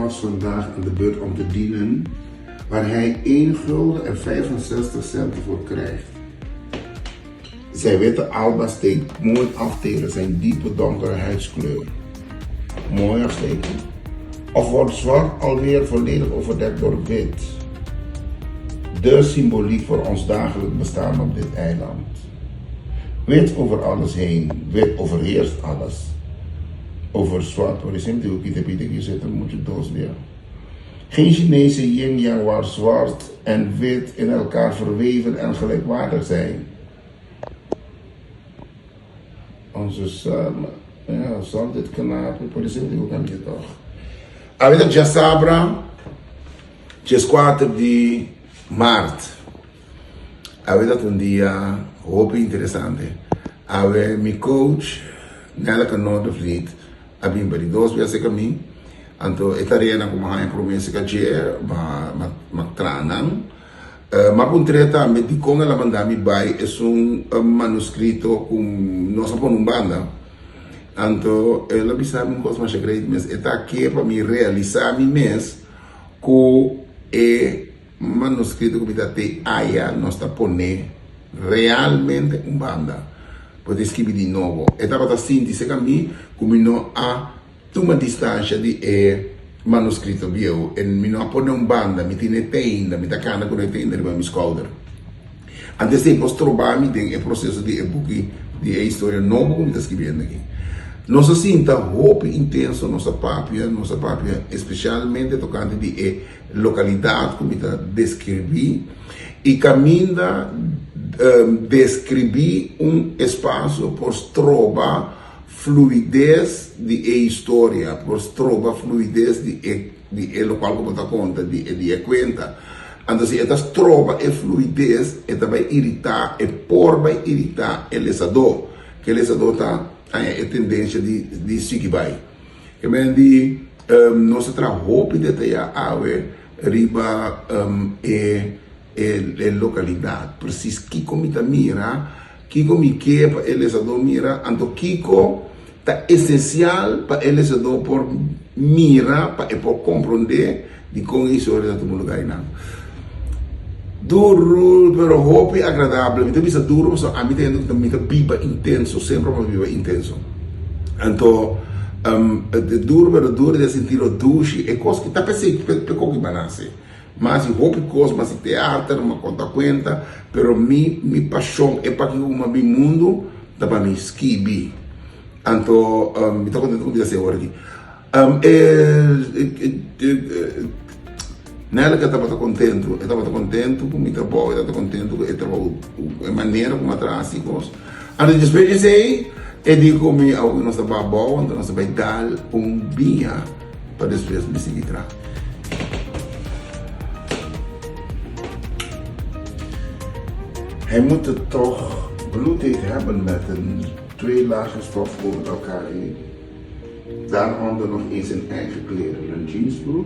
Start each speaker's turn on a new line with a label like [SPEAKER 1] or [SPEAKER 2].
[SPEAKER 1] was vandaag aan de beurt om te dienen, waar hij 1 gulden en 65 centen voor krijgt. Zijn witte alba steekt mooi af tegen zijn diepe donkere huidskleur. Mooi afsteken. Of wordt zwart alweer volledig overdekt door wit. De symboliek voor ons dagelijks bestaan op dit eiland. Wit over alles heen, wit overheerst alles. Over zwart, waar is hem die ook niet zitten, moet je doodleren. Geen Chinese yin-yang waar zwart en wit in elkaar verweven en gelijkwaardig zijn. Onze zal dit kanaal, por exemplo, eu caminho toch. A vida já sabra, dia 4 de março. A vida um dia hoop interessante. A meu coach, nada que não de vliet, a bem bari 2 vezes caminho. Anto etarena como a promessa que dia, ma tranan. Ma puntreta me di con la mandami bai es un manuscrito con nossa banda. Anto ela bisaba um coisa mais grande, mas está aqui para me realizar mi mes com e manuscrito que te aya nós tá pone realmente um banda. Pode escrever de novo. Estava assim dice que a mim como a uma distância de manuscrito bio e mi non pone un banda mi tiene tenda mi ta cana con tenda per mi scolder antes de posso trovar mi tem o processo de e-book de história novo como está escrevendo aqui nossa cinta hope intenso nossa papia especialmente tocante de localidade como está descrevi e caminha descrevi um espaço por trovar fluidez de história, por trova fluidez de local como está conta, de conta. Então, se esta trova e fluidez, esta vai irritar, e por vai irritar o lesador, que o lesador está a tendência de seguir vai. Que vem de nossa trabalho de ter a riba e localidade, preciso que comita mira, Kiko me quebra, ele se mira, então Kiko está essencial para ele se por mira, para por compreender de como isso é todo lugar não. Duro, pero hope agradável, então isso duro, só a mim tem que viva intenso, sempre uma viva intenso. Então, duro, pero duro de sentir o duche, é coisa que está pensando, pecou que banase. Mas eu hope coisas, mas teatro, uma conta, pero mi paixão é para que uma bem mundo, dá para me skibi. Então, me estou contente com isso agora aqui. Nela que eu estava contente com o meu trabalho, eu estava contente com a maneira como atrás e coisas. Então, depois disso, eu digo que nós estamos bom, então nós vamos dar dia para depois me seguir atrás. Hij moet het toch bloedig hebben met 2 lagen stof over elkaar heen. Daaronder nog eens zijn eigen kleren, een jeansbroek